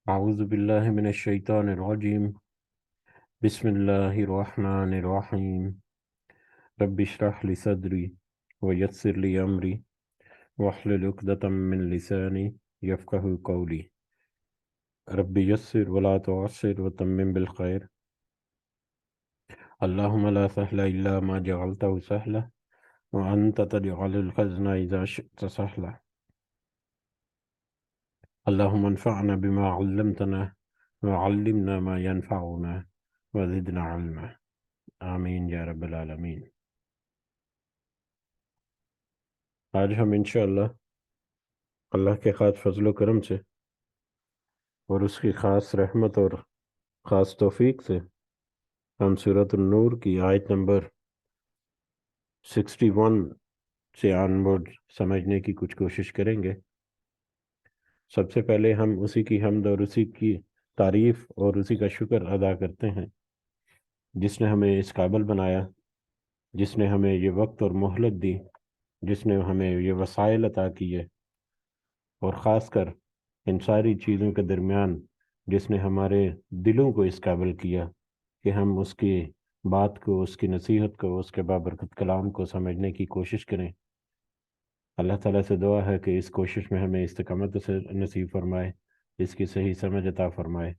أعوذ بالله من الشيطان الرجيم. بسم الله الرحمن الرحيم. رب اشرح لي صدري ويسر لي أمري واحلل عقدة من لساني يفقه قولي. رب يسر ولا تعسر وتمم بالخير. اللهم لا سهل إلا ما جعلته سهلا وأنت تجعل الحزن إذا شئت سهلا. اللهم انفعنا بما علمتنا وعلمنا ما ينفعنا وزدنا علما. آمین یا رب العالمین. آج ہم انشاءاللہ اللہ کے خاص فضل و کرم سے اور اس کی خاص رحمت اور خاص توفیق سے ہم سورۃ النور کی آیت نمبر 61 سے آنورڈ سمجھنے کی کچھ کوشش کریں گے. سب سے پہلے ہم اسی کی حمد اور اسی کی تعریف اور اسی کا شکر ادا کرتے ہیں جس نے ہمیں اس قابل بنایا، جس نے ہمیں یہ وقت اور مہلت دی، جس نے ہمیں یہ وسائل عطا کیے، اور خاص کر ان ساری چیزوں کے درمیان جس نے ہمارے دلوں کو اس قابل کیا کہ ہم اس کی بات کو، اس کی نصیحت کو، اس کے بابرکت کلام کو سمجھنے کی کوشش کریں. اللہ تعالیٰ سے دعا ہے کہ اس کوشش میں ہمیں استقامت سے نصیب فرمائے، اس کی صحیح سمجھ عطا فرمائے،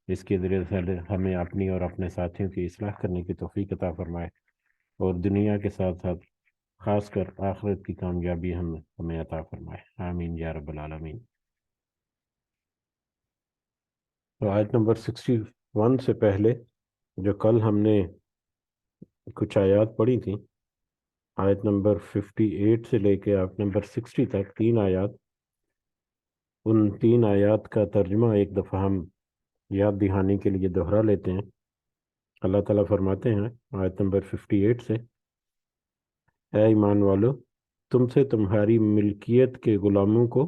اس کے ذریعے سے ہمیں اپنی اور اپنے ساتھیوں کی اصلاح کرنے کی توفیق عطا فرمائے، اور دنیا کے ساتھ ساتھ خاص کر آخرت کی کامیابی ہمیں عطا فرمائے. آمین یا رب العالمین. تو آیت نمبر 61 سے پہلے جو کل ہم نے کچھ آیات پڑھی تھیں، آیت نمبر 58 سے لے کے آیت نمبر 60 تک 3 آیات، ان 3 آیات کا ترجمہ ایک دفعہ ہم یاد دہانی کے لیے دہرا لیتے ہیں. اللہ تعالیٰ فرماتے ہیں آیت نمبر 58 سے: اے ایمان والو، تم سے تمہاری ملکیت کے غلاموں کو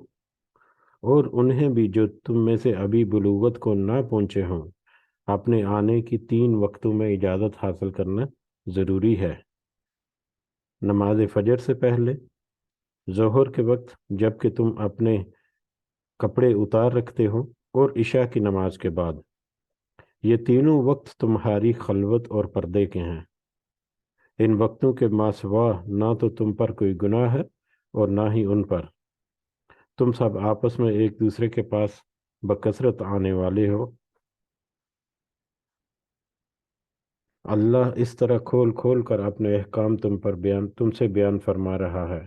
اور انہیں بھی جو تم میں سے ابھی بلوغت کو نہ پہنچے ہوں اپنے آنے کی 3 وقتوں میں اجازت حاصل کرنا ضروری ہے. نماز فجر سے پہلے، ظہر کے وقت جب کہ تم اپنے کپڑے اتار رکھتے ہو، اور عشاء کی نماز کے بعد. یہ تینوں وقت تمہاری خلوت اور پردے کے ہیں. ان وقتوں کے ماسوا نہ تو تم پر کوئی گناہ ہے اور نہ ہی ان پر. تم سب آپس میں ایک دوسرے کے پاس بکثرت آنے والے ہو. اللہ اس طرح کھول کھول کر اپنے احکام تم سے بیان فرما رہا ہے.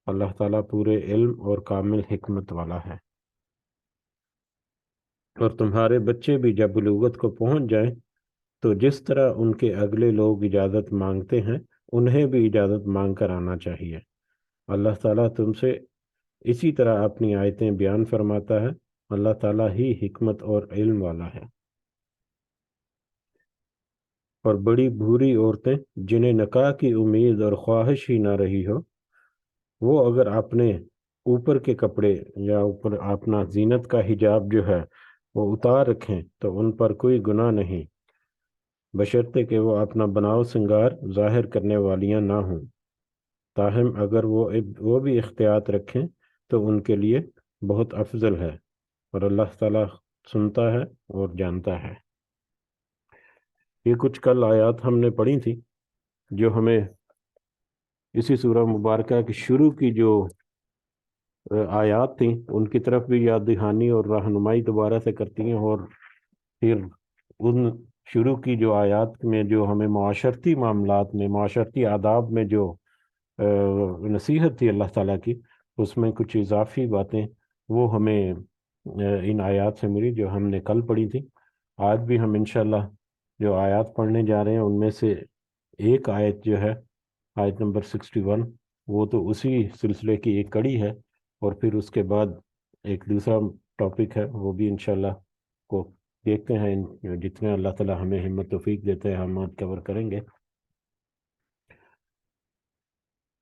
اللہ تعالیٰ پورے علم اور کامل حکمت والا ہے. اور تمہارے بچے بھی جب بلوغت کو پہنچ جائیں تو جس طرح ان کے اگلے لوگ اجازت مانگتے ہیں انہیں بھی اجازت مانگ کر آنا چاہیے. اللہ تعالیٰ تم سے اسی طرح اپنی آیتیں بیان فرماتا ہے. اللہ تعالیٰ ہی حکمت اور علم والا ہے. اور بڑی بھوری عورتیں جنہیں نکاح کی امید اور خواہش ہی نہ رہی ہو، وہ اگر اپنے اوپر کے کپڑے یا اوپر اپنا زینت کا حجاب جو ہے وہ اتار رکھیں تو ان پر کوئی گناہ نہیں، بشرطے کہ وہ اپنا بناؤ سنگار ظاہر کرنے والیاں نہ ہوں. تاہم اگر وہ بھی احتیاط رکھیں تو ان کے لیے بہت افضل ہے، اور اللہ تعالیٰ سنتا ہے اور جانتا ہے. یہ کچھ کل آیات ہم نے پڑھی تھی جو ہمیں اسی سورہ مبارکہ کی شروع کی جو آیات تھیں ان کی طرف بھی یاد دہانی اور رہنمائی دوبارہ سے کرتی ہیں، اور پھر ان شروع کی جو آیات میں جو ہمیں معاشرتی معاملات میں، معاشرتی آداب میں جو نصیحت تھی اللہ تعالیٰ کی، اس میں کچھ اضافی باتیں وہ ہمیں ان آیات سے ملی جو ہم نے کل پڑھی تھی. آج بھی ہم انشاءاللہ جو آیات پڑھنے جا رہے ہیں ان میں سے ایک آیت جو ہے آیت نمبر 61، وہ تو اسی سلسلے کی ایک کڑی ہے، اور پھر اس کے بعد ایک دوسرا ٹاپک ہے وہ بھی انشاءاللہ کو دیکھتے ہیں. جتنے اللہ تعالیٰ ہمیں ہمت توفیق دیتے ہیں ہم کور کریں گے.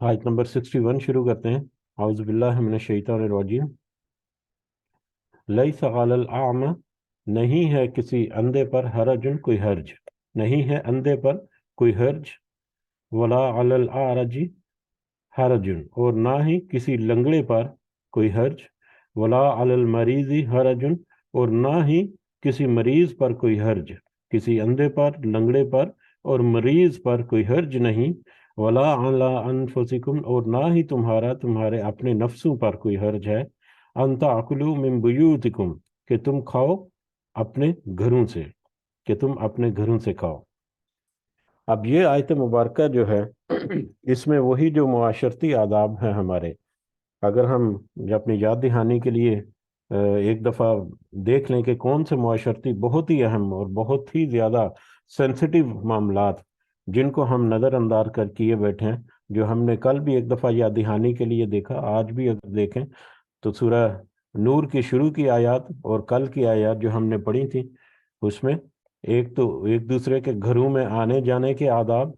آیت نمبر 61 شروع کرتے ہیں. اعوذ باللہ من الشیطان الرجیم. لیس علی الاعمى، نہیں ہے کسی اندھے پر، حرج کوئی حرج، نہیں ہے اندھے پر کوئی حرج، ولا علی الاعرج حرج، اور نہ ہی کسی لنگڑے پر کوئی حرج، ولا علی المریض حرج، اور نہ ہی کسی مریض پر کوئی حرج، کسی اندھے پر، لنگڑے پر اور مریض پر کوئی حرج نہیں، ولا علی انفسکم، اور نہ ہی تمہارے اپنے نفسوں پر کوئی حرج ہے، ان تاکلوا من بیوتکم، کہ تم کھاؤ اپنے گھروں سے، کہ تم اپنے گھروں سے کھاؤ۔ اب یہ آیت مبارکہ جو ہے اس میں وہی جو معاشرتی آداب ہیں ہمارے، اگر ہم اپنی یاد دہانی کے لیے ایک دفعہ دیکھ لیں کہ کون سے معاشرتی بہت ہی اہم اور بہت ہی زیادہ سینسٹیو معاملات جن کو ہم نظر انداز کر کیے بیٹھے ہیں، جو ہم نے کل بھی ایک دفعہ یاد دہانی کے لیے دیکھا، آج بھی اگر دیکھیں تو سورہ نور کی شروع کی آیات اور کل کی آیات جو ہم نے پڑھی تھی، اس میں ایک تو ایک دوسرے کے گھروں میں آنے جانے کے آداب،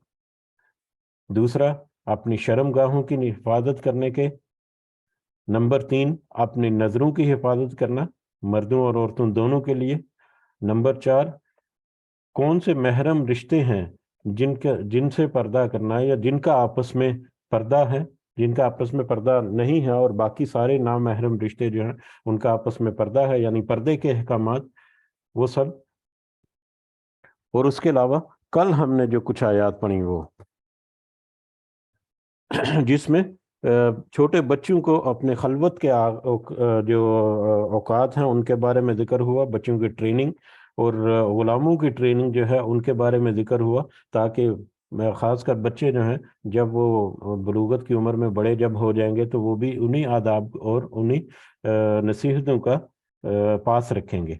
دوسرا اپنی شرم گاہوں کی حفاظت کرنے کے، نمبر 3 اپنی نظروں کی حفاظت کرنا مردوں اور عورتوں دونوں کے لیے، نمبر 4 کون سے محرم رشتے ہیں جن سے پردہ کرنا ہے، یا جن کا آپس میں پردہ ہے، جن کا آپس میں پردہ نہیں ہے اور باقی سارے نامحرم رشتے جو ہیں ان کا آپس میں پردہ ہے، یعنی پردے کے احکامات وہ سب۔ اور اس کے علاوہ کل ہم نے جو کچھ آیات پڑھی وہ جس میں چھوٹے بچوں کو اپنے خلوت کے جو اوقات ہیں ان کے بارے میں ذکر ہوا، بچوں کی ٹریننگ اور غلاموں کی ٹریننگ جو ہے ان کے بارے میں ذکر ہوا، تاکہ خاص کر بچے جو ہیں جب وہ بلوغت کی عمر میں بڑے جب ہو جائیں گے تو وہ بھی انہی آداب اور انہی نصیحتوں کا پاس رکھیں گے۔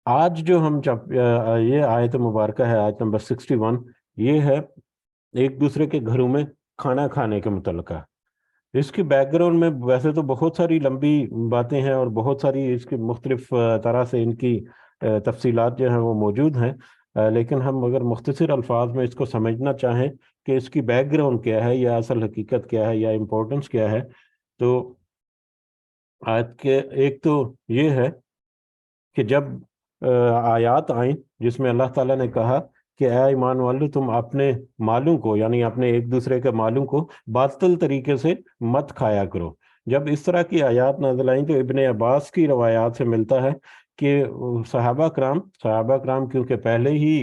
آج جو ہم یہ آیت مبارکہ ہے، آیت نمبر 61، یہ ہے ایک دوسرے کے گھروں میں کھانا کھانے کے متعلقہ۔ اس کی بیک گراؤنڈ میں ویسے تو بہت ساری لمبی باتیں ہیں اور بہت ساری اس کی مختلف طرح سے ان کی تفصیلات جو ہیں وہ موجود ہیں، لیکن ہم اگر مختصر الفاظ میں اس کو سمجھنا چاہیں کہ اس کی بیک گراؤنڈ کیا ہے یا اصل حقیقت کیا ہے یا امپورٹنس کیا ہے، تو آیت کے ایک تو یہ ہے کہ جب آیات آئیں جس میں اللہ تعالیٰ نے کہا کہ اے ایمان والو تم اپنے مالوں کو، یعنی اپنے ایک دوسرے کے مالوں کو باطل طریقے سے مت کھایا کرو، جب اس طرح کی آیات نازل آئیں تو ابن عباس کی روایات سے ملتا ہے کہ صحابہ کرام کیونکہ پہلے ہی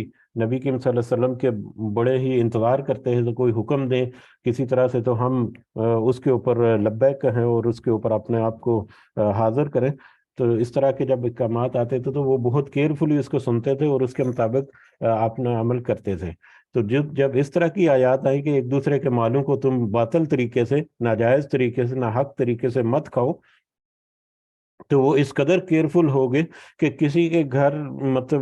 نبی کریم صلی اللہ علیہ وسلم کے بڑے ہی انتظار کرتے ہیں تو کوئی حکم دیں کسی طرح سے تو ہم اس کے اوپر لبیک کہیں اور اس کے اوپر اپنے آپ کو حاضر کریں، تو اس طرح کے جب احکامات آتے تھے تو وہ بہت کیئرفلی اس کو سنتے تھے اور اس کے مطابق اپنا عمل کرتے تھے۔ تو جب اس طرح کی آیات آئی کہ ایک دوسرے کے مالوں کو تم باطل طریقے سے، ناجائز طریقے سے، ناحق طریقے سے مت کھاؤ، تو وہ اس قدر کیئرفل ہو گئے کہ کسی کے گھر مطلب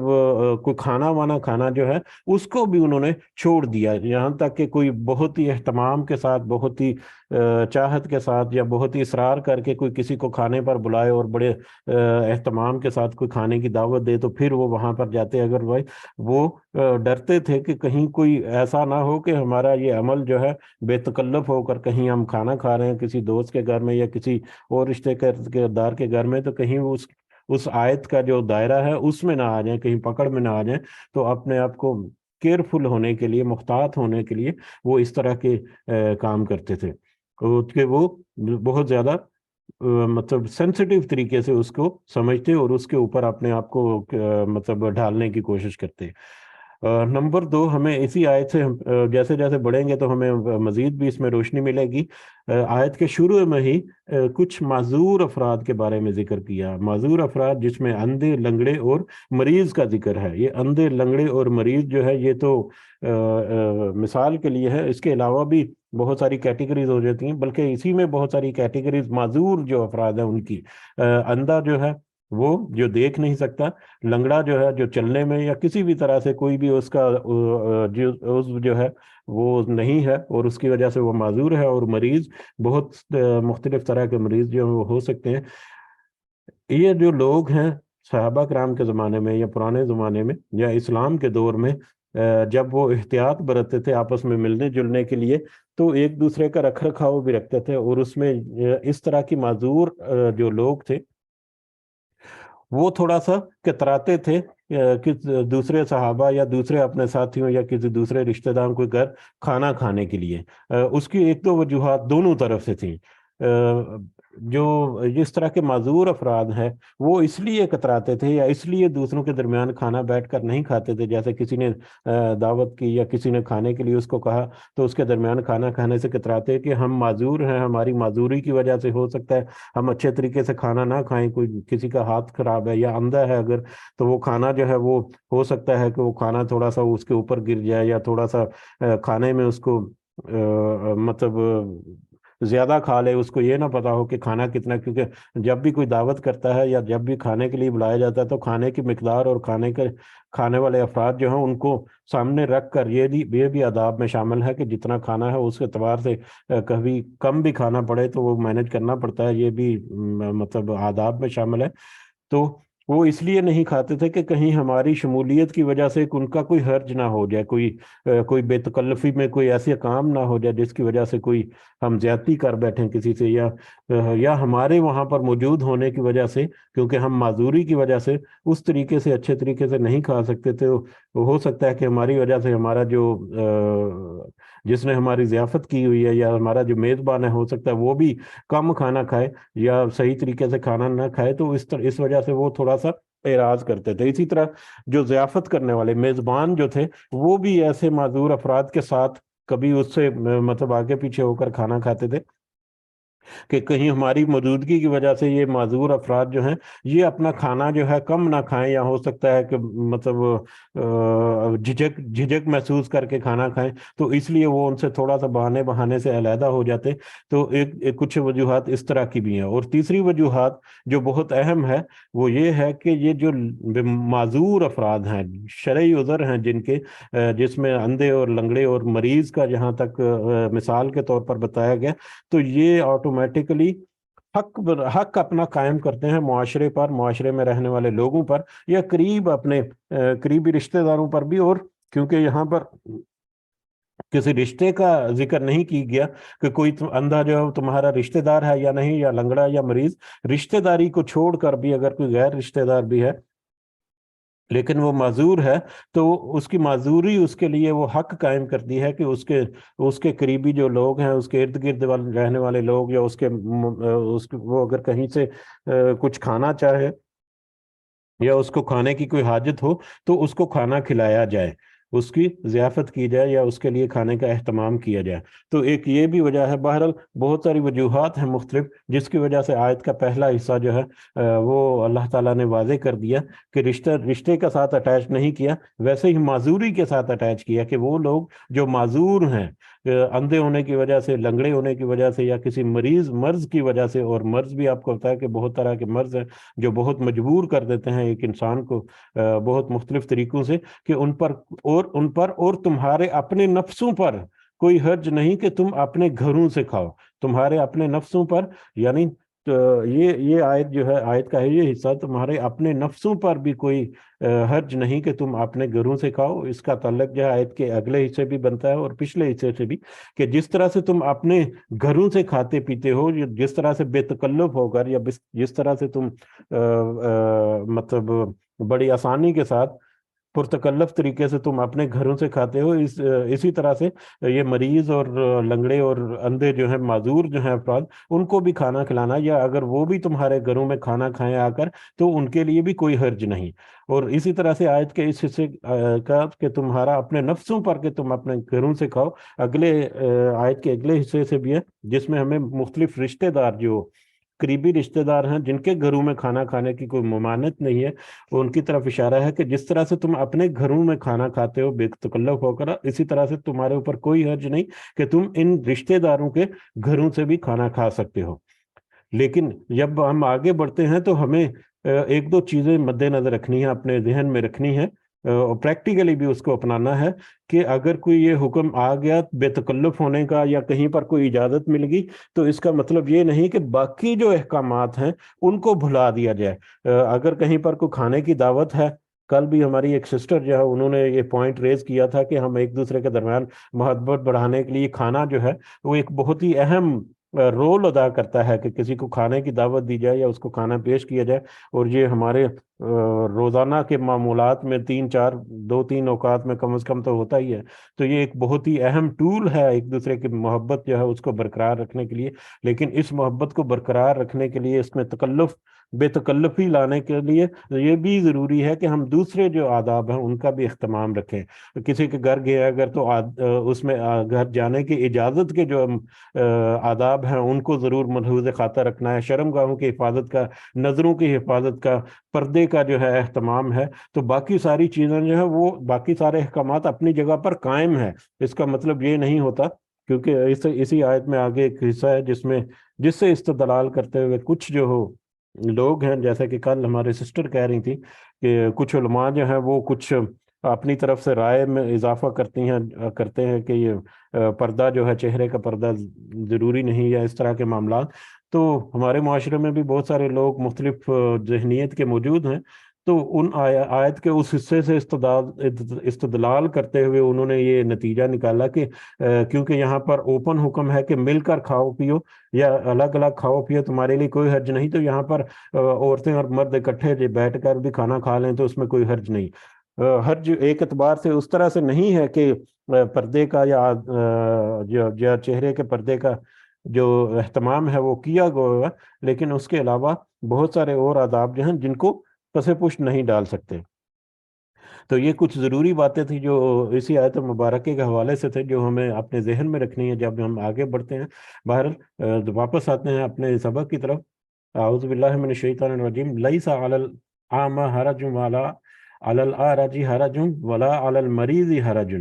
کوئی کھانا وانا کھانا جو ہے اس کو بھی انہوں نے چھوڑ دیا، یہاں تک کہ کوئی بہت ہی اہتمام کے ساتھ، بہت ہی چاہت کے ساتھ یا بہت ہی اصرار کر کے کوئی کسی کو کھانے پر بلائے اور بڑے اہتمام کے ساتھ کوئی کھانے کی دعوت دے تو پھر وہ وہاں پر جاتے، اگر وہ ڈرتے تھے کہ کہیں کوئی ایسا نہ ہو کہ ہمارا یہ عمل جو ہے بے تکلف ہو کر کہیں ہم کھانا کھا رہے ہیں کسی دوست کے گھر میں یا کسی اور رشتے دار کے گھر میں، تو کہیں اس آیت کا جو دائرہ ہے اس میں نہ آ جائیں، کہیں پکڑ میں نہ آ جائیں، تو اپنے آپ کو کیئرفل ہونے کے لیے، محتاط ہونے کے لیے وہ اس طرح کے کام کرتے تھے کہ وہ بہت زیادہ مطلب سینسٹیو طریقے سے اس کو سمجھتے اور اس کے اوپر اپنے آپ کو مطلب ڈھالنے کی کوشش کرتے۔ نمبر 2، ہمیں اسی آیت سے جیسے جیسے بڑھیں گے تو ہمیں مزید بھی اس میں روشنی ملے گی۔ آیت کے شروع میں ہی کچھ معذور افراد کے بارے میں ذکر کیا، معذور افراد جس میں اندھے، لنگڑے اور مریض کا ذکر ہے۔ یہ اندھے، لنگڑے اور مریض جو ہے یہ تو مثال کے لیے ہے، اس کے علاوہ بھی بہت ساری کیٹیگریز ہو جاتی ہیں، بلکہ اسی میں بہت ساری کیٹیگریز معذور جو افراد ہیں ان کی، اندھا جو ہے وہ جو دیکھ نہیں سکتا، لنگڑا جو ہے جو چلنے میں یا کسی بھی طرح سے کوئی بھی اس کا عضو جو ہے وہ نہیں ہے اور اس کی وجہ سے وہ معذور ہے، اور مریض بہت مختلف طرح کے مریض جو وہ ہو سکتے ہیں۔ یہ جو لوگ ہیں صحابہ کرام کے زمانے میں یا پرانے زمانے میں یا اسلام کے دور میں جب وہ احتیاط برتتے تھے آپس میں ملنے جلنے کے لیے تو ایک دوسرے کا رکھ رکھاؤ بھی رکھتے تھے، اور اس میں اس طرح کی معذور جو لوگ تھے وہ تھوڑا سا کتراتے تھے کہ دوسرے صحابہ یا دوسرے اپنے ساتھیوں یا کسی دوسرے رشتہ داروں کے گھر کھانا کھانے کے لیے۔ اس کی ایک تو وجوہات دونوں طرف سے تھیں۔ جو جس طرح کے معذور افراد ہیں وہ اس لیے کتراتے تھے یا اس لیے دوسروں کے درمیان کھانا بیٹھ کر نہیں کھاتے تھے، جیسے کسی نے دعوت کی یا کسی نے کھانے کے لیے اس کو کہا تو اس کے درمیان کھانا کھانے سے کتراتے کہ ہم معذور ہیں، ہماری معذوری کی وجہ سے ہو سکتا ہے ہم اچھے طریقے سے کھانا نہ کھائیں، کوئی کسی کا ہاتھ خراب ہے یا اندھا ہے اگر، تو وہ کھانا جو ہے وہ ہو سکتا ہے کہ وہ کھانا تھوڑا سا اس کے اوپر گر جائے یا تھوڑا سا کھانے میں اس کو مطلب زیادہ کھا لے، اس کو یہ نہ پتا ہو کہ کھانا کتنا، کیونکہ جب بھی کوئی دعوت کرتا ہے یا جب بھی کھانے کے لیے بلایا جاتا ہے تو کھانے کی مقدار اور کھانے والے افراد جو ہیں ان کو سامنے رکھ کر یہ بھی آداب میں شامل ہے کہ جتنا کھانا ہے اس اعتبار سے کبھی کم بھی کھانا پڑے تو وہ مینج کرنا پڑتا ہے، یہ بھی مطلب آداب میں شامل ہے۔ تو وہ اس لیے نہیں کھاتے تھے کہ کہیں ہماری شمولیت کی وجہ سے ان کا کوئی حرج نہ ہو جائے، کوئی بے تکلفی میں کوئی ایسے کام نہ ہو جائے جس کی وجہ سے کوئی ہم زیادتی کر بیٹھیں کسی سے، یا ہمارے وہاں پر موجود ہونے کی وجہ سے، کیونکہ ہم معذوری کی وجہ سے اس طریقے سے اچھے طریقے سے نہیں کھا سکتے تھے، ہو سکتا ہے کہ ہماری وجہ سے ہمارا جو جس نے ہماری ضیافت کی ہوئی ہے یا ہمارا جو میزبان ہے ہو سکتا ہے وہ بھی کم کھانا کھائے یا صحیح طریقے سے کھانا نہ کھائے، تو اس وجہ سے وہ تھوڑا سا اعراض کرتے تھے۔ اسی طرح جو ضیافت کرنے والے میزبان جو تھے وہ بھی ایسے معذور افراد کے ساتھ کبھی اس سے مطلب آگے پیچھے ہو کر کھانا کھاتے تھے کہ کہیں ہماری موجودگی کی وجہ سے یہ معذور افراد جو ہیں یہ اپنا کھانا جو ہے کم نہ کھائیں، یا ہو سکتا ہے کہ مطلب جھجک محسوس کر کے کھانا کھائیں، تو اس لیے وہ ان سے تھوڑا سا بہانے سے علیحدہ ہو جاتے۔ تو کچھ وجوہات اس طرح کی بھی ہیں، اور تیسری وجوہات جو بہت اہم ہے وہ یہ ہے کہ یہ جو معذور افراد ہیں، شرعی عذر ہیں جس میں اندھے اور لنگڑے اور مریض کا جہاں تک مثال کے طور پر بتایا گیا، تو یہ آٹومیٹکلی حق اپنا قائم کرتے ہیں معاشرے پر، معاشرے میں رہنے والے لوگوں پر، یا اپنے قریبی رشتہ داروں پر بھی۔ اور کیونکہ یہاں پر کسی رشتے کا ذکر نہیں کی گیا کہ کوئی اندھا جو ہے تمہارا رشتہ دار ہے یا نہیں، یا لنگڑا یا مریض، رشتہ داری کو چھوڑ کر بھی اگر کوئی غیر رشتہ دار بھی ہے لیکن وہ معذور ہے تو اس کی معذوری اس کے لیے وہ حق قائم کرتی ہے کہ اس کے قریبی جو لوگ ہیں، اس کے ارد گرد رہنے والے لوگ، یا وہ اگر کہیں سے کچھ کھانا چاہے یا اس کو کھانے کی کوئی حاجت ہو تو اس کو کھانا کھلایا جائے، اس کی ضیافت کی جائے یا اس کے لیے کھانے کا اہتمام کیا جائے۔ تو ایک یہ بھی وجہ ہے، بہرحال بہت ساری وجوہات ہیں مختلف جس کی وجہ سے آیت کا پہلا حصہ جو ہے وہ اللہ تعالیٰ نے واضح کر دیا کہ رشتے کے ساتھ اٹیچ نہیں کیا، ویسے ہی معذوری کے ساتھ اٹیچ کیا کہ وہ لوگ جو معذور ہیں اندھے ہونے کی وجہ سے، لنگڑے ہونے کی وجہ سے، یا کسی مرض کی وجہ سے، اور مرض بھی آپ کو پتا ہے کہ بہت طرح کے مرض ہیں جو بہت مجبور کر دیتے ہیں ایک انسان کو بہت مختلف طریقوں سے، کہ ان پر اور تمہارے اپنے نفسوں پر کوئی حرج نہیں کہ تم اپنے گھروں سے کھاؤ، تمہارے اپنے نفسوں پر، یعنی یہ آیت جو ہے، آیت کا ہے یہ حصہ، تمہارے اپنے نفسوں پر بھی کوئی حرج نہیں کہ تم اپنے گھروں سے کھاؤ۔ اس کا تعلق جو ہے آیت کے اگلے حصے بھی بنتا ہے اور پچھلے حصے سے بھی، کہ جس طرح سے تم اپنے گھروں سے کھاتے پیتے ہو، جس طرح سے بے تکلف ہو کر، یا جس طرح سے تم مطلب بڑی آسانی کے ساتھ پرتکلف طریقے سے تم اپنے گھروں سے کھاتے ہو، اسی طرح سے یہ مریض اور لنگڑے اور اندھے جو ہیں، معذور جو ہیں افراد، ان کو بھی کھانا کھلانا، یا اگر وہ بھی تمہارے گھروں میں کھانا کھائیں آ کر تو ان کے لیے بھی کوئی حرج نہیں۔ اور اسی طرح سے آیت کے اس حصے کا کہ تمہارا اپنے نفسوں پر کہ تم اپنے گھروں سے کھاؤ، اگلے آیت کے اگلے حصے سے بھی ہے جس میں ہمیں مختلف رشتہ دار جو قریبی رشتہ دار ہیں جن کے گھروں میں کھانا کھانے کی کوئی ممانعت نہیں ہے، ان کی طرف اشارہ ہے کہ جس طرح سے تم اپنے گھروں میں کھانا کھاتے ہو بے تکلف ہو کر، اسی طرح سے تمہارے اوپر کوئی حرج نہیں کہ تم ان رشتہ داروں کے گھروں سے بھی کھانا کھا سکتے ہو۔ لیکن جب ہم آگے بڑھتے ہیں تو ہمیں ایک دو چیزیں مد نظر رکھنی ہے، اپنے ذہن میں رکھنی ہے، اور پریکٹیکلی بھی اس کو اپنانا ہے کہ اگر کوئی یہ حکم آ گیا بے تکلف ہونے کا، یا کہیں پر کوئی اجازت مل گئی، تو اس کا مطلب یہ نہیں کہ باقی جو احکامات ہیں ان کو بھلا دیا جائے۔ اگر کہیں پر کوئی کھانے کی دعوت ہے، کل بھی ہماری ایک سسٹر جو ہے انہوں نے یہ پوائنٹ ریز کیا تھا کہ ہم ایک دوسرے کے درمیان محبت بڑھانے کے لیے کھانا جو ہے وہ ایک بہت ہی اہم رول ادا کرتا ہے، کہ کسی کو کھانے کی دعوت دی جائے یا اس کو کھانا پیش کیا جائے، اور یہ ہمارے روزانہ کے معمولات میں 2-3 اوقات میں کم از کم تو ہوتا ہی ہے. تو یہ ایک بہت ہی اہم ٹول ہے ایک دوسرے کی محبت جو ہے اس کو برقرار رکھنے کے لیے. لیکن اس محبت کو برقرار رکھنے کے لیے اس میں بے تکلفی لانے کے لیے یہ بھی ضروری ہے کہ ہم دوسرے جو آداب ہیں ان کا بھی اہتمام رکھیں. کسی کے گھر گئے اگر تو اس میں گھر جانے کی اجازت کے جو آداب ہیں ان کو ضرور ملحوظ خاطر رکھنا ہے. شرم گاہوں کی حفاظت کا، نظروں کی حفاظت کا، پردے کا جو ہے اہتمام ہے. تو باقی ساری چیزیں جو ہے وہ باقی سارے احکامات اپنی جگہ پر قائم ہے. اس کا مطلب یہ نہیں ہوتا، کیونکہ اسی آیت میں آگے ایک حصہ ہے جس سے استدلال کرتے ہوئے کچھ جو ہو لوگ ہیں، جیسا کہ کل ہمارے سسٹر کہہ رہی تھی کہ کچھ علماء جو ہیں وہ کچھ اپنی طرف سے رائے میں اضافہ کرتے ہیں کہ یہ پردہ جو ہے چہرے کا پردہ ضروری نہیں، یا اس طرح کے معاملات. تو ہمارے معاشرے میں بھی بہت سارے لوگ مختلف ذہنیت کے موجود ہیں. تو ان آیت کے اس حصے سے استدلال کرتے ہوئے انہوں نے یہ نتیجہ نکالا کہ کیونکہ یہاں پر اوپن حکم ہے کہ مل کر کھاؤ پیو یا الگ الگ کھاؤ پیو، تمہارے لیے کوئی حرج نہیں. تو یہاں پر عورتیں اور مرد اکٹھے بیٹھ کر بھی کھانا کھا لیں تو اس میں کوئی حرج نہیں. حرج ایک اعتبار سے اس طرح سے نہیں ہے کہ پردے کا یا چہرے کے پردے کا جو اہتمام ہے وہ کیا گیا، لیکن اس کے علاوہ بہت سارے اور آداب جو ہیں جن کو پسے پشت نہیں ڈال سکتے. تو یہ کچھ ضروری باتیں تھیں جو اسی آیت مبارکہ کے حوالے سے تھے جو ہمیں اپنے ذہن میں رکھنی ہے جب ہم آگے بڑھتے ہیں. بہرحال واپس آتے ہیں اپنے سبق کی طرف. اعوذ باللہ من الشیطان الرجیم. لیس علی الاعمى حرج ولا علی الاعرج حرج ولا علی المریض حرج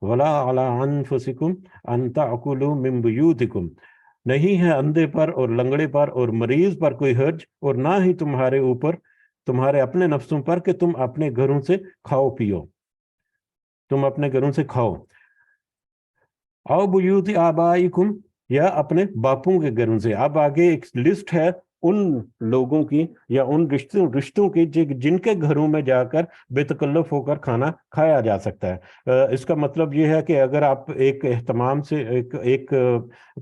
ولا علی انفسکم ان تأکلوا من بیوتکم. نہیں ہے اندھے پر اور لنگڑے پر اور مریض پر کوئی حرج، اور نہ ہی تمہارے اوپر تمہارے اپنے نفسوں پر کہ تم اپنے گھروں سے کھاؤ پیو، تم اپنے گھروں سے کھاؤ. او بیوت آبائکم، یا اپنے باپوں کے گھروں سے. اب آگے ایک لسٹ ہے ان لوگوں کی یا ان رشتوں کی جن کے گھروں میں جا کر بے تکلف ہو کر کھانا کھایا جا سکتا ہے. اس کا مطلب یہ ہے کہ اگر آپ ایک اہتمام سے ایک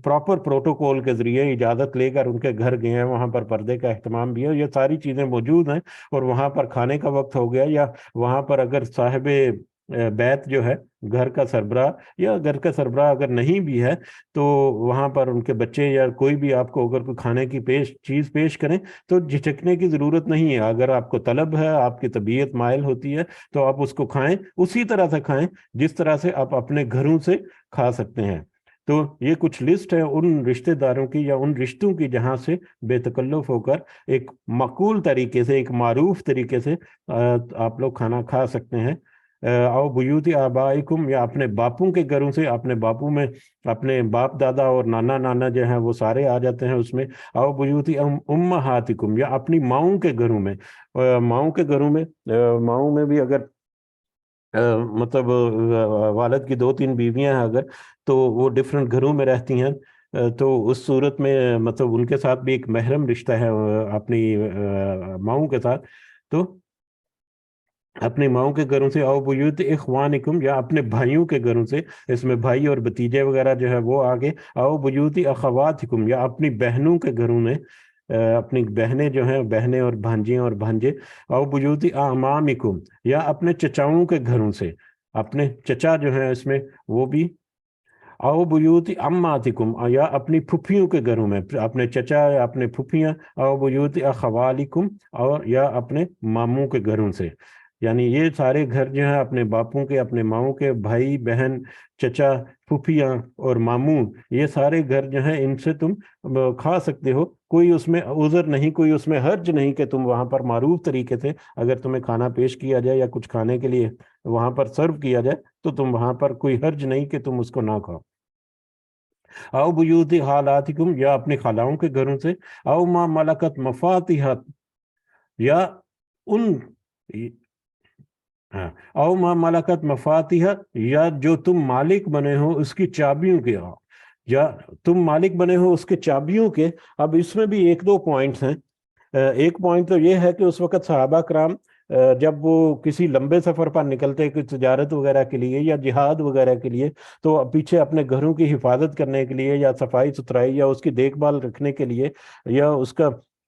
پراپر پروٹوکول کے ذریعے اجازت لے کر ان کے گھر گئے ہیں، وہاں پر پردے کا اہتمام بھی ہے، یہ ساری چیزیں موجود ہیں، اور وہاں پر کھانے کا وقت ہو گیا، یا وہاں پر اگر صاحب بیت جو ہے گھر کا سربراہ، یا گھر کا سربراہ اگر نہیں بھی ہے تو وہاں پر ان کے بچے یا کوئی بھی آپ کو اگر کوئی کھانے کی چیز پیش کریں تو جھجکنے کی ضرورت نہیں ہے. اگر آپ کو طلب ہے، آپ کی طبیعت مائل ہوتی ہے تو آپ اس کو کھائیں، اسی طرح سے کھائیں جس طرح سے آپ اپنے گھروں سے کھا سکتے ہیں. تو یہ کچھ لسٹ ہے ان رشتہ داروں کی یا ان رشتوں کی جہاں سے بے تکلف ہو کر ایک معقول طریقے سے، ایک معروف طریقے سے آپ لوگ کھانا کھا سکتے ہیں. او بیوت آبائکم، یا اپنے باپوں کے گھروں سے. اپنے باپوں میں اپنے باپ دادا اور نانا نانا جو ہیں وہ سارے آ جاتے ہیں اس میں. او بیوت امہاتکم، یا اپنی ماؤں کے گھروں میں. ماؤں کے گھروں میں، ماؤں میں بھی اگر مطلب والد کی 2-3 بیویاں ہیں اگر، تو وہ ڈفرینٹ گھروں میں رہتی ہیں، تو اس صورت میں مطلب ان کے ساتھ بھی ایک محرم رشتہ ہے اپنی ماؤں کے ساتھ. تو اپنے ماؤں کے گھروں سے. او بیوت اخوانکم، یا اپنے بھائیوں کے گھروں سے. اس میں بھائی اور بتیجے وغیرہ جو ہے وہ آگے. او بیوت اخواتکم، یا اپنی بہنوں کے گھروں میں، اپنی بہنیں جو ہیں، بہنیں اور بھانجیاں اور بھانجے. او بیوت اعمامکم، یا اپنے چچاؤں کے گھروں سے. اپنے چچا جو ہیں اس میں وہ بھی. او بیوت عماتکم، یا اپنی پھپھیوں کے گھروں میں، اپنے چچا یا اپنے پھپھیاں. او بیوت اخوالکم، اور یا اپنے ماموں کے گھروں سے. یعنی یہ سارے گھر جو ہیں اپنے باپوں کے، اپنے ماؤں کے، بھائی بہن، چچا، پھپھیاں اور ماموں، یہ سارے گھر جو ہیں ان سے تم کھا سکتے ہو. کوئی اس میں عذر نہیں، کوئی اس میں حرج نہیں کہ تم وہاں پر معروف طریقے سے اگر تمہیں کھانا پیش کیا جائے یا کچھ کھانے کے لیے وہاں پر سرو کیا جائے تو تم وہاں پر کوئی حرج نہیں کہ تم اس کو نہ کھاؤ. او بیوت خالاتکم، یا اپنی خالاؤں کے گھروں سے. او ما ملکت مفاتیح، یا ان ہاں، او ما ملکت مفاتیح، یا جو تم مالک بنے ہو اس کی چابیوں کے. یا تم مالک بنے ہو اس کے چابیوں کے. اب اس میں بھی 1-2 پوائنٹس ہیں. ایک پوائنٹ تو یہ ہے کہ اس وقت صحابہ کرام جب وہ کسی لمبے سفر پر نکلتے کہ تجارت وغیرہ کے لیے یا جہاد وغیرہ کے لیے، تو پیچھے اپنے گھروں کی حفاظت کرنے کے لیے یا صفائی ستھرائی یا اس کی دیکھ بھال رکھنے کے لیے یا اس کا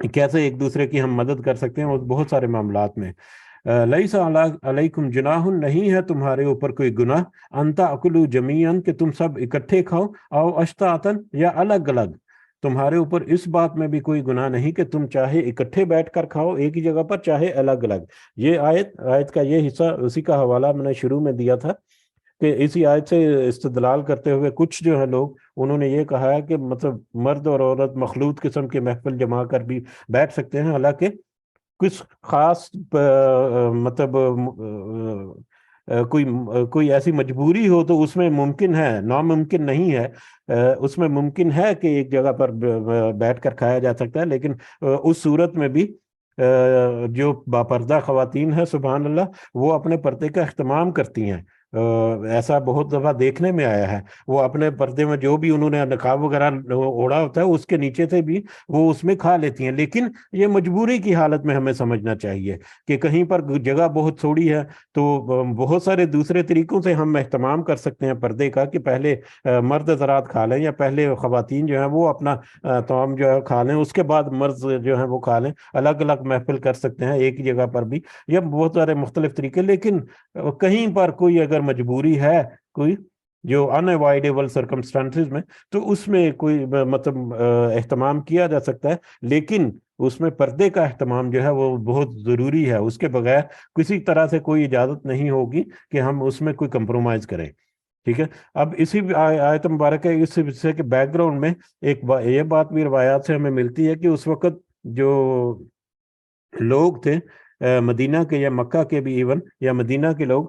کیسے ایک دوسرے کی ہم مدد کر سکتے ہیں اور بہت سارے معاملات میں. لیس علیکم جناح، نہیں ہے تمہارے اوپر کوئی گناہ، ان تاکلوا جمیعا، کہ تم سب اکٹھے کھاؤ، او اشتاتا، یا الگ الگ. تمہارے اوپر اس بات میں بھی کوئی گناہ نہیں کہ تم چاہے اکٹھے بیٹھ کر کھاؤ ایک ہی جگہ پر، چاہے الگ الگ. یہ آیت کا یہ حصہ، اسی کا حوالہ میں نے شروع میں دیا تھا کہ اسی آیت سے استدلال کرتے ہوئے کچھ جو ہے لوگ انہوں نے یہ کہا ہے کہ مطلب مرد اور عورت مخلوط قسم کے محفل جما کر بھی بیٹھ سکتے ہیں، حالانکہ کچھ خاص مطلب کوئی ایسی مجبوری ہو تو اس میں ممکن ہے، ناممکن نہیں ہے. اس میں ممکن ہے کہ ایک جگہ پر بیٹھ کر کھایا جا سکتا ہے، لیکن اس صورت میں بھی جو باپردہ خواتین ہیں سبحان اللہ، وہ اپنے پردے کا اہتمام کرتی ہیں. ایسا بہت دفعہ دیکھنے میں آیا ہے، وہ اپنے پردے میں جو بھی انہوں نے نقاب وغیرہ اوڑھا ہوتا ہے اس کے نیچے سے بھی وہ اس میں کھا لیتی ہیں. لیکن یہ مجبوری کی حالت میں ہمیں سمجھنا چاہیے کہ کہیں پر جگہ بہت تھوڑی ہے تو بہت سارے دوسرے طریقوں سے ہم اہتمام کر سکتے ہیں پردے کا، کہ پہلے مرد حضرات کھا لیں یا پہلے خواتین جو ہیں وہ اپنا طعام جو ہے کھا لیں، اس کے بعد مرد جو ہیں وہ کھا لیں. الگ الگ محفل کر سکتے ہیں ایک ہی جگہ پر بھی، یہ بہت سارے مختلف طریقے. لیکن کہیں پر کوئی اگر مجبوری ہے، کوئی جو ان اوائڈیبل سرکمسٹانسز میں، تو اس میں کوئی مطلب اہتمام کیا جا سکتا ہے. لیکن اس میں پردے کا اہتمام جو ہے وہ بہت ضروری ہے، اس کے بغیر کسی طرح سے کوئی اجازت نہیں ہوگی کہ ہم اس میں کوئی کمپرومائز کریں. ٹھیک ہے. اب اسی آیت مبارکہ اس حصے کے بیک گراؤنڈ میں یہ بات بھی روایات سے ہمیں ملتی ہے کہ اس وقت جو لوگ تھے مدینہ کے یا مکہ کے بھی ایون یا مدینہ کے لوگ،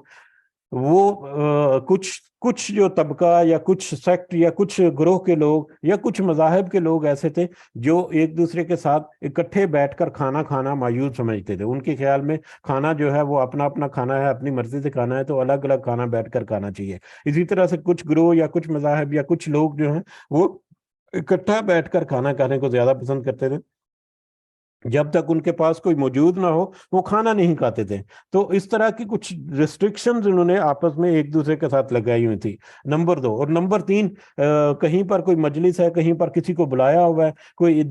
وہ کچھ جو طبقہ یا کچھ سیکٹ یا کچھ گروہ کے لوگ یا کچھ مذاہب کے لوگ ایسے تھے جو ایک دوسرے کے ساتھ اکٹھے بیٹھ کر کھانا کھانا معیوب سمجھتے تھے. ان کے خیال میں کھانا جو ہے وہ اپنا اپنا کھانا ہے، اپنی مرضی سے کھانا ہے، تو الگ الگ کھانا بیٹھ کر کھانا چاہیے. اسی طرح سے کچھ گروہ یا کچھ مذاہب یا کچھ لوگ جو ہیں وہ اکٹھا بیٹھ کر کھانا کھانے کو زیادہ پسند کرتے تھے. جب تک ان کے پاس کوئی موجود نہ ہو وہ کھانا نہیں کھاتے تھے. تو اس طرح کی کچھ ریسٹرکشنز انہوں نے آپس میں ایک دوسرے کے ساتھ لگائی ہوئی تھی. نمبر 2 اور نمبر 3، کہیں پر کوئی مجلس ہے، کہیں پر کسی کو بلایا ہوا ہے،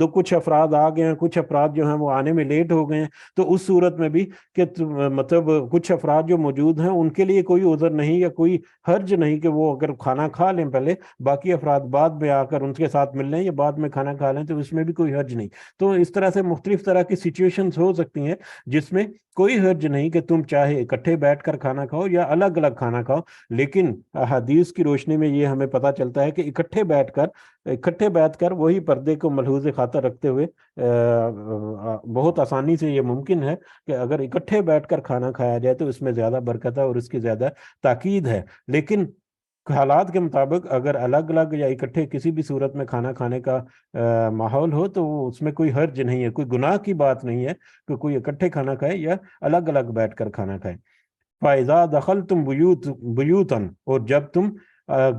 کچھ افراد آ گئے ہیں، کچھ افراد جو ہیں وہ آنے میں لیٹ ہو گئے ہیں، تو اس صورت میں بھی کہ مطلب کچھ افراد جو موجود ہیں ان کے لیے کوئی عذر نہیں یا کوئی حرج نہیں کہ وہ اگر کھانا کھا لیں پہلے، باقی افراد بعد میں آ کر ان کے ساتھ مل لیں یا بعد میں کھانا کھا لیں، تو اس میں بھی کوئی حرج نہیں. تو اس طرح سے مختلف طرح کی سچویشنز ہو سکتی ہیں جس میں کوئی حرج نہیں کہ تم چاہے اکٹھے بیٹھ کر کھانا کھاؤ یا الگ الگ کھانا کھاؤ. لیکن حدیث کی روشنی میں یہ ہمیں پتہ چلتا ہے کہ اکٹھے بیٹھ کر وہی پردے کو ملحوظ خاطر رکھتے ہوئے بہت آسانی سے یہ ممکن ہے کہ اگر اکٹھے بیٹھ کر کھانا کھایا جائے تو اس میں زیادہ برکت ہے اور اس کی زیادہ تاکید ہے. لیکن حالات کے مطابق اگر الگ الگ یا اکٹھے کسی بھی صورت میں کھانا کھانے کا ماحول ہو تو اس میں کوئی حرج نہیں ہے، کوئی گناہ کی بات نہیں ہے کہ کوئی اکٹھے کھانا کھائے یا الگ الگ بیٹھ کر کھانا کھائے. فَإِذَا دَخَلْتُمْ بُيُوتًا، اور جب تم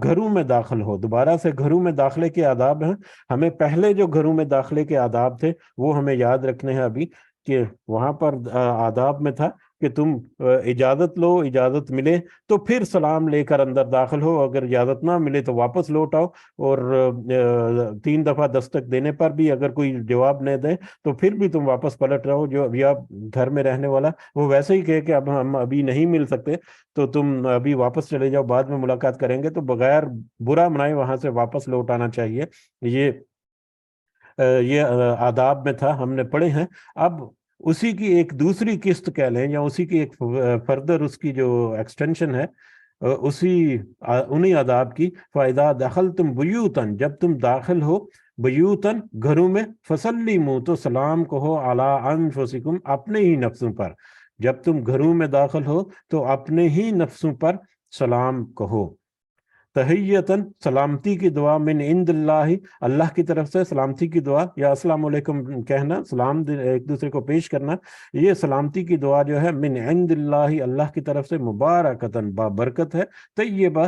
گھروں میں داخل ہو. دوبارہ سے گھروں میں داخلے کے آداب ہیں. ہمیں پہلے جو گھروں میں داخلے کے آداب تھے وہ ہمیں یاد رکھنے ہیں ابھی، کہ وہاں پر آداب میں تھا کہ تم اجازت لو، اجازت ملے تو پھر سلام لے کر اندر داخل ہو، اگر اجازت نہ ملے تو واپس لوٹ آؤ، اور 3 دفعہ دستک دینے پر بھی اگر کوئی جواب نہ دے تو پھر بھی تم واپس پلٹ رہو. جو ابھی آپ گھر میں رہنے والا وہ ویسے ہی کہے کہ اب ہم ابھی نہیں مل سکتے تو تم ابھی واپس چلے جاؤ، بعد میں ملاقات کریں گے، تو بغیر برا منائے وہاں سے واپس لوٹ آنا چاہیے. یہ آداب میں تھا، ہم نے پڑھے ہیں. اب اسی کی ایک دوسری قسط کہہ لیں یا اسی کی ایک فردر اس کی جو ایکسٹینشن ہے انہی آداب کی. فَإِذَا دَخَلْتُمْ بُيُوتًا، جب تم داخل ہو بیوتن گھروں میں، فَسَلِّمُوا، تو سلام کہو، عَلَىٰ أَنفُسِكُمْ، اپنے ہی نفسوں پر. جب تم گھروں میں داخل ہو تو اپنے ہی نفسوں پر سلام کہو. تحیتاً، سلامتی کی دعا، من عند اللہ، اللہ کی طرف سے سلامتی کی دعا یا السلام علیکم کہنا، سلام ایک دوسرے کو پیش کرنا، یہ سلامتی کی دعا جو ہے من عند اللہ، اللہ کی طرف سے، مبارکتاً، بابرکت ہے، طیبہ،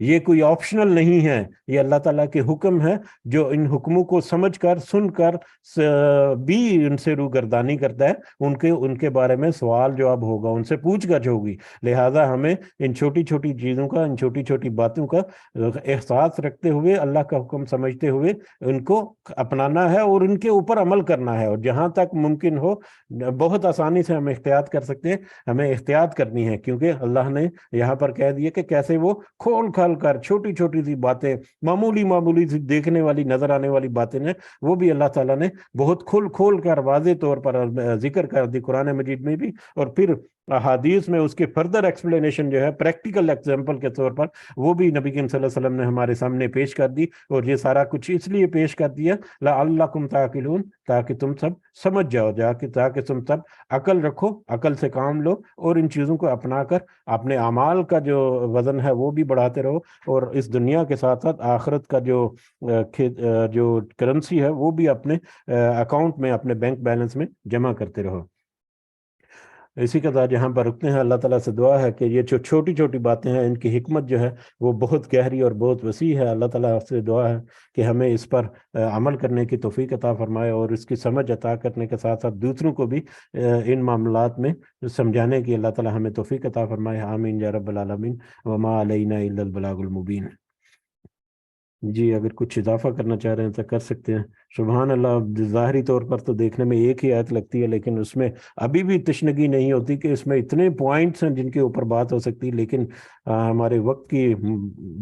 یہ کوئی آپشنل نہیں ہے، یہ اللہ تعالیٰ کے حکم ہے، جو ان حکموں کو سمجھ کر سن کر بھی ان سے روگردانی کرتا ہے، ان کے بارے میں سوال جواب ہوگا، ان سے پوچھ گچھ ہوگی۔ لہٰذا ہمیں ان چھوٹی چھوٹی چیزوں کا، ان چھوٹی چھوٹی باتوں کا احساس رکھتے ہوئے، اللہ کا حکم سمجھتے ہوئے ان کو اپنانا ہے اور ان کے اوپر عمل کرنا ہے، اور جہاں تک ممکن ہو بہت آسانی سے ہم احتیاط کر سکتے ہیں، ہمیں احتیاط کرنی ہے، کیونکہ اللہ نے یہاں پر کہہ دیا کہ کیسے وہ کھول کھال کر چھوٹی چھوٹی سی باتیں، معمولی معمولی سی دیکھنے والی نظر آنے والی باتیں ہیں، وہ بھی اللہ تعالیٰ نے بہت کھول کھول کر واضح طور پر ذکر کر دی قرآن مجید میں بھی، اور پھر احادیث میں اس کے فردر ایکسپلینیشن جو ہے پریکٹیکل ایگزامپل کے طور پر وہ بھی نبی کریم صلی اللہ علیہ وسلم نے ہمارے سامنے پیش کر دی، اور یہ سارا کچھ اس لیے پیش کر دیا لعلکم تعقلون، تاکہ تم سب سمجھ جاؤ، تاکہ تم سب عقل رکھو، عقل سے کام لو، اور ان چیزوں کو اپنا کر اپنے اعمال کا جو وزن ہے وہ بھی بڑھاتے رہو، اور اس دنیا کے ساتھ ساتھ آخرت کا جو کرنسی ہے وہ بھی اپنے اکاؤنٹ میں، اپنے بینک بیلنس میں جمع کرتے رہو۔ اسی کے ساتھ یہاں پر رکتے ہیں۔ اللہ تعالیٰ سے دعا ہے کہ یہ جو چھوٹی چھوٹی باتیں ہیں، ان کی حکمت جو ہے وہ بہت گہری اور بہت وسیع ہے۔ اللہ تعالیٰ سے دعا ہے کہ ہمیں اس پر عمل کرنے کی توفیق عطا فرمائے، اور اس کی سمجھ عطا کرنے کے ساتھ ساتھ دوسروں کو بھی ان معاملات میں سمجھانے کی اللہ تعالیٰ ہمیں توفیق عطا فرمائے۔ آمین یا رب العالمین، وما علینا الا البلاغ المبین۔ جی اگر کچھ اضافہ کرنا چاہ رہے ہیں تو کر سکتے ہیں۔ سبحان اللہ، ظاہری طور پر تو دیکھنے میں ایک ہی آیت لگتی ہے، لیکن اس میں ابھی بھی تشنگی نہیں ہوتی کہ اس میں اتنے پوائنٹس ہیں جن کے اوپر بات ہو سکتی، لیکن ہمارے وقت کی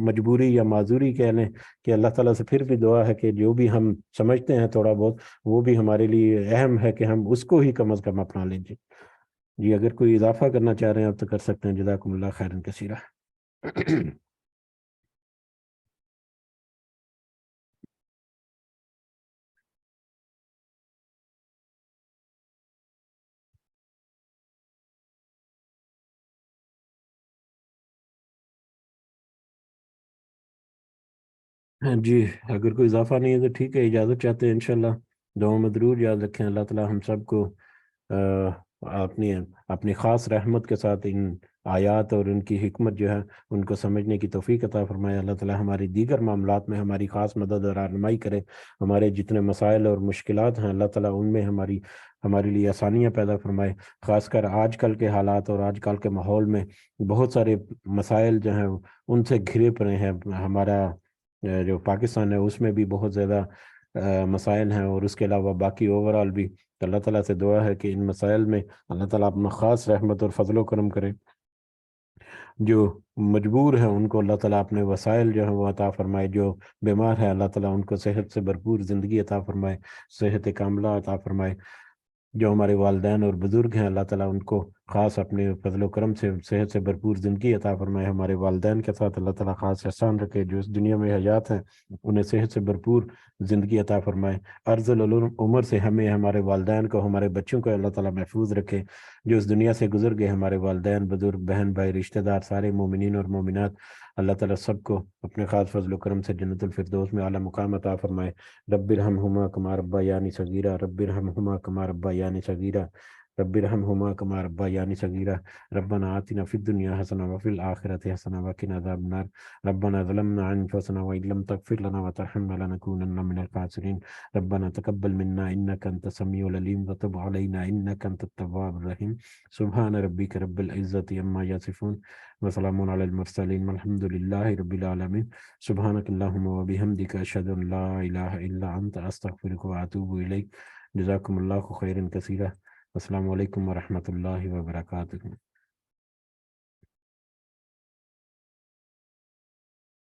مجبوری یا معذوری کہہ لیں، کہ اللہ تعالیٰ سے پھر بھی دعا ہے کہ جو بھی ہم سمجھتے ہیں تھوڑا بہت، وہ بھی ہمارے لیے اہم ہے کہ ہم اس کو ہی کم از کم اپنا لیں۔ جی اگر کوئی اضافہ کرنا چاہ رہے ہیں آپ تو کر سکتے ہیں۔ جزاکم اللہ خیرا کثیرا۔ جی اگر کوئی اضافہ نہیں ہے تو ٹھیک ہے، اجازت چاہتے ہیں انشاءاللہ۔ دعا میں ضرور یاد رکھیں، اللہ تعالیٰ ہم سب کو اپنی اپنی خاص رحمت کے ساتھ ان آیات اور ان کی حکمت جو ہے ان کو سمجھنے کی توفیق عطا فرمائے۔ اللہ تعالیٰ ہماری دیگر معاملات میں ہماری خاص مدد اور رہنمائی کرے، ہمارے جتنے مسائل اور مشکلات ہیں اللہ تعالیٰ ان میں ہمارے لیے آسانیاں پیدا فرمائے۔ خاص کر آج کل کے حالات اور آج کل کے ماحول میں بہت سارے مسائل جو ہیں ان سے گھرے پڑے ہیں۔ ہمارا جو پاکستان ہے اس میں بھی بہت زیادہ مسائل ہیں، اور اس کے علاوہ باقی اوورال بھی۔ اللہ تعالیٰ سے دعا ہے کہ ان مسائل میں اللہ تعالیٰ اپنا خاص رحمت اور فضل و کرم کرے۔ جو مجبور ہیں ان کو اللہ تعالیٰ اپنے وسائل جو ہیں وہ عطا فرمائے، جو بیمار ہے اللہ تعالیٰ ان کو صحت سے بھرپور زندگی عطا فرمائے، صحت کاملہ عطا فرمائے۔ جو ہمارے والدین اور بزرگ ہیں اللہ تعالیٰ ان کو خاص اپنے فضل و کرم سے صحت سے بھرپور زندگی عطا فرمائے۔ ہمارے والدین کے ساتھ اللہ تعالیٰ خاص احسان رکھے، جو اس دنیا میں حیات ہیں انہیں صحت سے بھرپور زندگی عطا فرمائے۔ ارذل العمر سے ہمیں، ہمارے والدین کو، ہمارے بچوں کو اللہ تعالیٰ محفوظ رکھے۔ جو اس دنیا سے گزر گئے ہمارے والدین، بزرگ، بہن بھائی، رشتہ دار، سارے مومنین اور مومنات، اللہ تعالیٰ سب کو اپنے خاص فضل و کرم سے جنت الفردوس میں اعلیٰ مقام عطا فرمائے۔ رب ارحمہما کما ربیانی صغیرا، رب ارحمہما کما ربیانی صغیرا، رب ارحمہما کما ربیانی صغیرا۔ ربنا آتنا فی الدنیا حسنہ وفی الآخرۃ حسنہ وقنا عذاب النار۔ ربنا ظلمنا انفسنا وإن لم تغفر لنا وترحمنا لنكونن من الخاسرین۔ ربنا تقبل منا انك انت السمیع العلیم وتب علینا انك انت التواب الرحیم۔ سبحان ربک رب العزۃ عما یصفون وسلام علی المرسلین والحمد للہ رب العالمین۔ سبحانک اللہم وبحمدک، اشہد ان لا الہ الا انت، استغفرک واتوب الیک۔ جزاکم اللہ خیرا کثیرا۔ السلام علیکم ورحمۃ اللہ وبرکاتہ۔